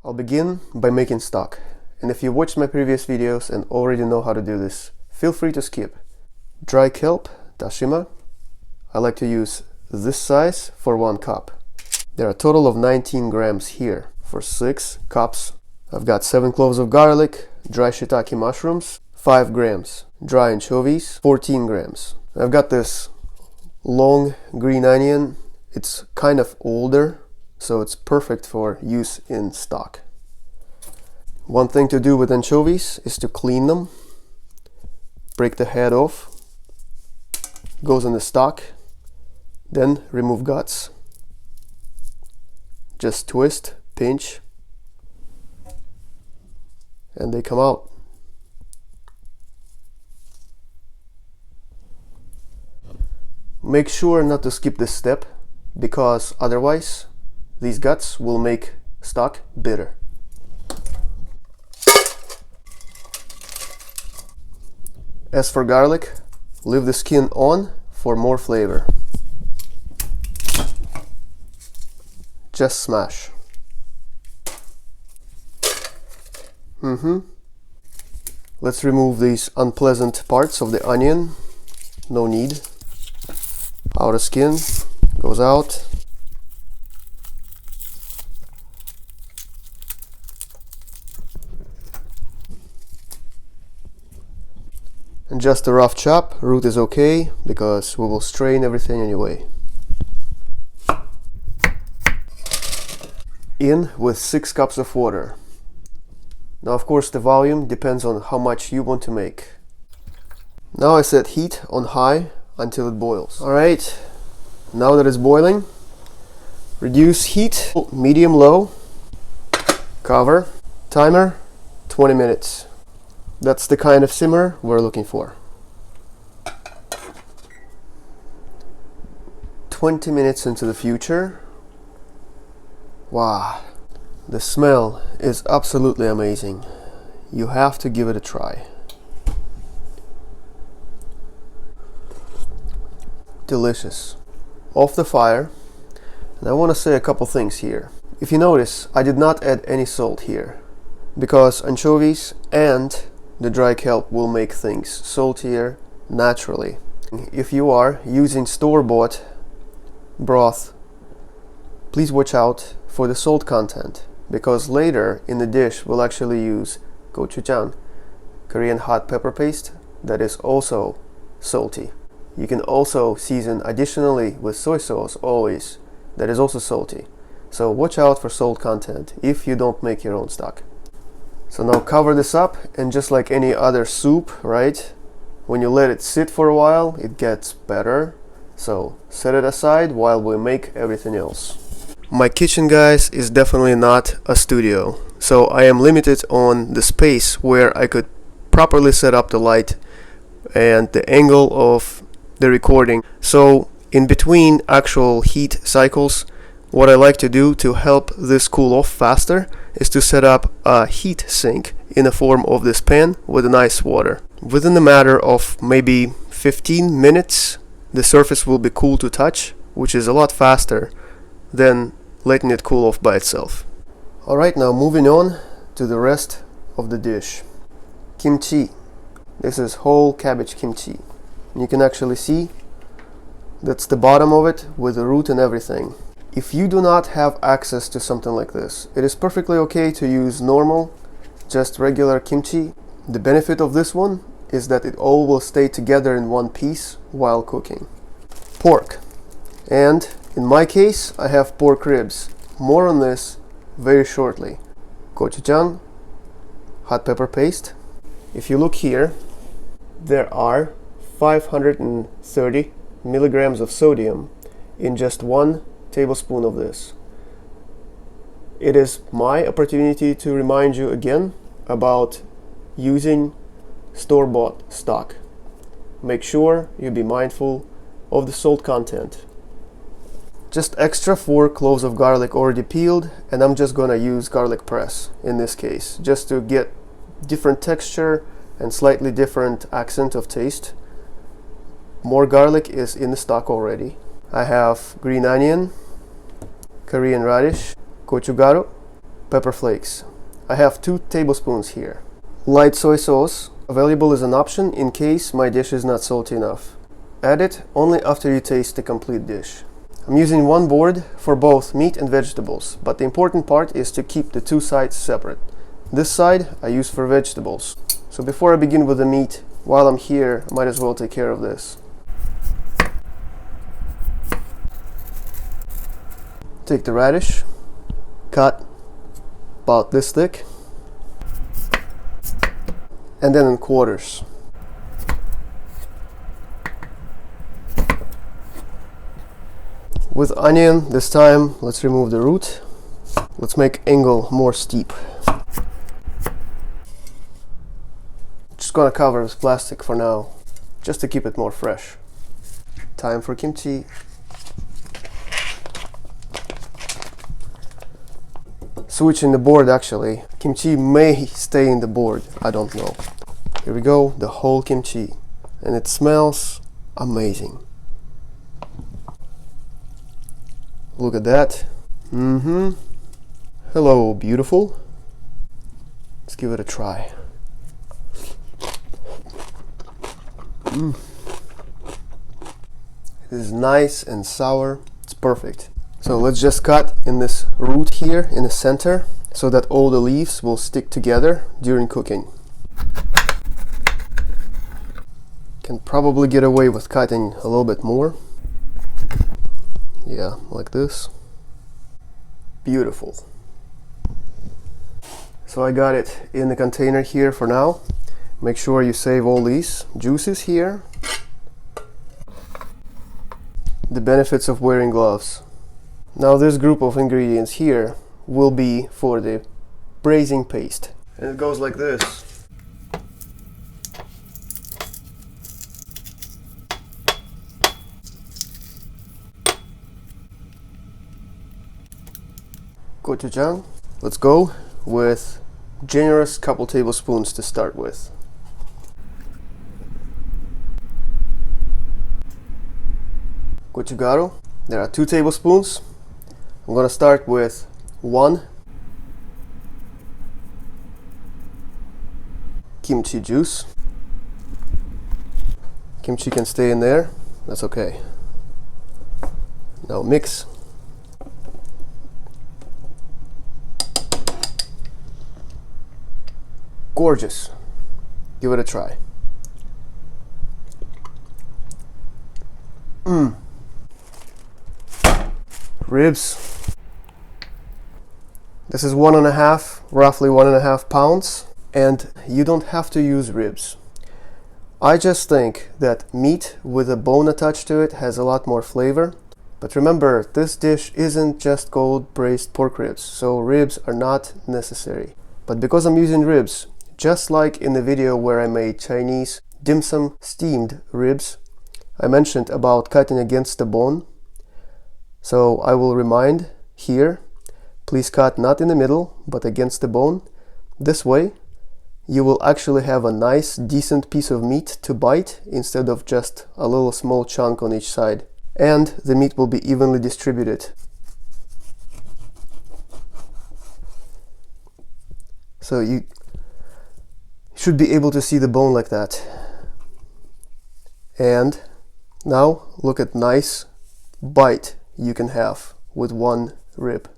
I'll begin by making stock, and if you watched my previous videos and already know how to do this, feel free to skip. Dry kelp, dashima. I like to use this size for 1 cup. There are a total of 19 grams here for 6 cups. I've got 7 cloves of garlic, dry shiitake mushrooms, 5 grams, dry anchovies, 14 grams. I've got this long green onion. It's kind of older, so it's perfect for use in stock. One thing to do with anchovies is to clean them, break the head off, goes in the stock, then remove guts. Just twist, pinch, and they come out. Make sure not to skip this step, because otherwise these guts will make stock bitter. As for garlic, leave the skin on for more flavor. Just smash. Let's remove these unpleasant parts of the onion. No need. Outer skin goes out. And just a rough chop. Root is okay because we will strain everything anyway. In with 6 cups of water. Now of course the volume depends on how much you want to make. Now I set heat on high until it boils. Alright, now that it's boiling, reduce heat, medium-low, cover, timer, 20 minutes. That's the kind of simmer we're looking for. 20 minutes into the future. Wow, the smell is absolutely amazing. You have to give it a try. Delicious. Off the fire. And I want to say a couple things here. If you notice, I did not add any salt here, because anchovies and the dry kelp will make things saltier naturally. If you are using store-bought broth, please watch out for the salt content, because later in the dish we'll actually use gochujang, Korean hot pepper paste, that is also salty. You can also season additionally with soy sauce always, that is also salty. So watch out for salt content if you don't make your own stock. So now cover this up, and just like any other soup, right? When you let it sit for a while, it gets better. So set it aside while we make everything else. My kitchen, guys, is definitely not a studio. So I am limited on the space where I could properly set up the light and the angle of the recording. So in between actual heat cycles, what I like to do to help this cool off faster is to set up a heat sink in the form of this pan with an ice water. Within a matter of maybe 15 minutes, the surface will be cool to touch, which is a lot faster than letting it cool off by itself. Alright, now moving on to the rest of the dish. Kimchi. This is whole cabbage kimchi. You can actually see that's the bottom of it with the root and everything. If you do not have access to something like this, it is perfectly okay to use normal, just regular kimchi. The benefit of this one is that it all will stay together in one piece while cooking. Pork. And in my case, I have pork ribs. More on this very shortly. Gochujang, hot pepper paste. If you look here, there are 530 milligrams of sodium in just 1 tablespoon of this. It is my opportunity to remind you again about using store-bought stock. Make sure you be mindful of the salt content. Just extra 4 cloves of garlic already peeled, and I'm just gonna use garlic press in this case, just to get different texture and slightly different accent of taste. More garlic is in the stock already. I have green onion, Korean radish, gochugaru, pepper flakes. I have 2 tablespoons here. Light soy sauce, available as an option in case my dish is not salty enough. Add it only after you taste the complete dish. I'm using one board for both meat and vegetables, but the important part is to keep the 2 sides separate. This side I use for vegetables. So before I begin with the meat, while I'm here, I might as well take care of this. Take the radish, cut about this thick, and then in quarters. With onion, this time, let's remove the root. Let's make angle more steep. Just gonna cover with plastic for now, just to keep it more fresh. Time for kimchi. Switching the board actually. Kimchi may stay in the board, I don't know. Here we go, the whole kimchi. And it smells amazing. Look at that. Hello, beautiful. Let's give it a try. It is nice and sour. It's perfect. So let's just cut in this root here in the center so that all the leaves will stick together during cooking. Can probably get away with cutting a little bit more. Yeah, like this. Beautiful. So I got it in the container here for now. Make sure you save all these juices here. The benefits of wearing gloves. Now this group of ingredients here will be for the braising paste. And it goes like this. Gochujang. Let's go with generous couple tablespoons to start with. Gochugaru. There are 2 tablespoons. I'm gonna start with 1. Kimchi juice. Kimchi can stay in there, that's okay. Now mix. Gorgeous. Give it a try. Ribs. This is roughly 1.5 pounds, and you don't have to use ribs. I just think that meat with a bone attached to it has a lot more flavor. But remember, this dish isn't just called braised pork ribs, so ribs are not necessary. But because I'm using ribs, just like in the video where I made Chinese dim sum steamed ribs, I mentioned about cutting against the bone. So I will remind here, please cut not in the middle, but against the bone. This way, you will actually have a nice, decent piece of meat to bite instead of just a little small chunk on each side. And the meat will be evenly distributed. So you should be able to see the bone like that. And now look at nice bite you can have with one rib.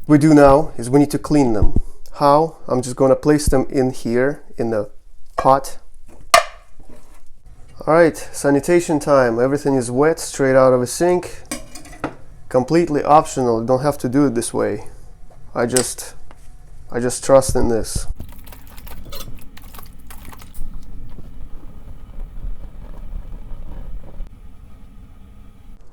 What we do now is we need to clean them. How? I'm just going to place them in here in the pot. Alright, sanitation time. Everything is wet, straight out of a sink. Completely optional, you don't have to do it this way. I just trust in this.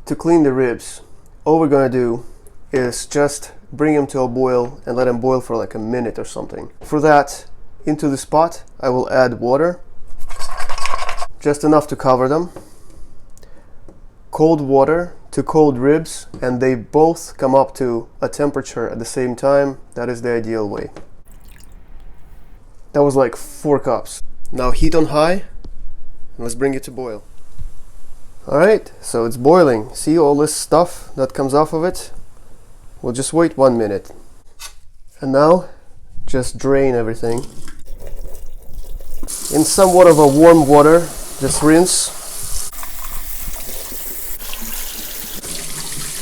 To clean the ribs, all we're gonna do is just bring them to a boil and let them boil for like a minute or something. For that, into this pot, I will add water, just enough to cover them. Cold water to cold ribs, and they both come up to a temperature at the same time. That is the ideal way. That was like 4 cups. Now heat on high, and let's bring it to boil. Alright, so it's boiling. See all this stuff that comes off of it? We'll just wait 1 minute. And now, just drain everything in somewhat of a warm water. Just rinse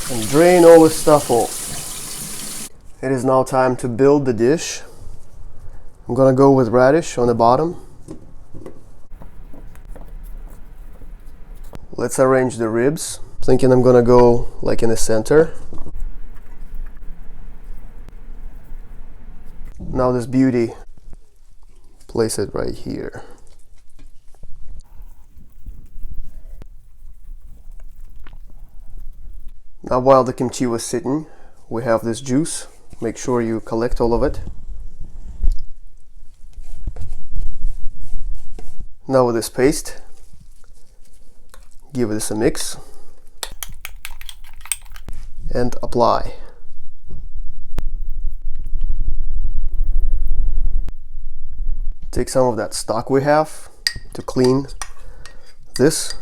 and drain all this stuff off. It is now time to build the dish. I'm gonna go with radish on the bottom. Let's arrange the ribs. Thinking I'm gonna go like in the center. Now this beauty, place it right here. Now while the kimchi was sitting, we have this juice. Make sure you collect all of it. Now with this paste, give this a mix and apply. Take some of that stock we have to clean this.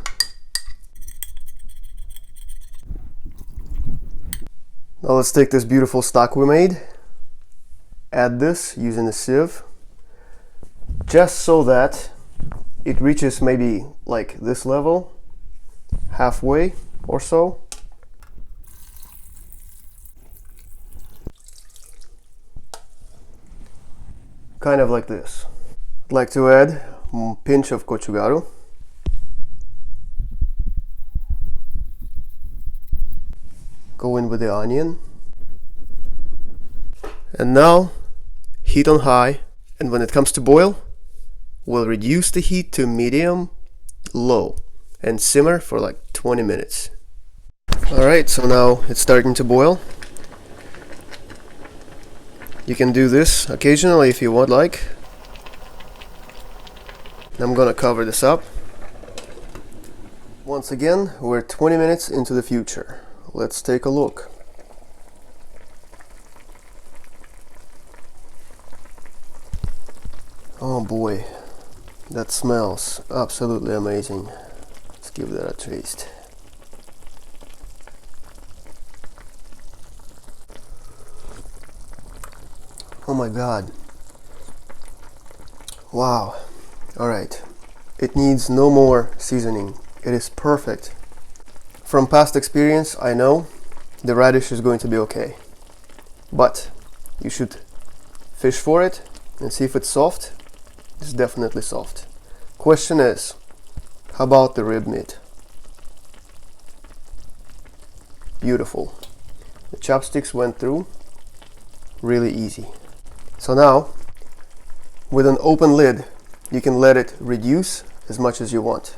Now let's take this beautiful stock we made, add this using a sieve, just so that it reaches maybe like this level, halfway or so. Kind of like this. I'd like to add a pinch of gochugaru. Go in with the onion. And now, heat on high, and when it comes to boil, we'll reduce the heat to medium low and simmer for like 20 minutes. Alright, so now it's starting to boil. You can do this occasionally if you would like. I'm gonna cover this up. Once again, we're 20 minutes into the future. Let's take a look. Oh boy, that smells absolutely amazing. Let's give that a taste. Oh my god. Wow. Alright. It needs no more seasoning. It is perfect. From past experience, I know the radish is going to be okay. But you should fish for it and see if it's soft. It's definitely soft. Question is, how about the rib meat? Beautiful. The chopsticks went through really easy. So now, with an open lid, you can let it reduce as much as you want.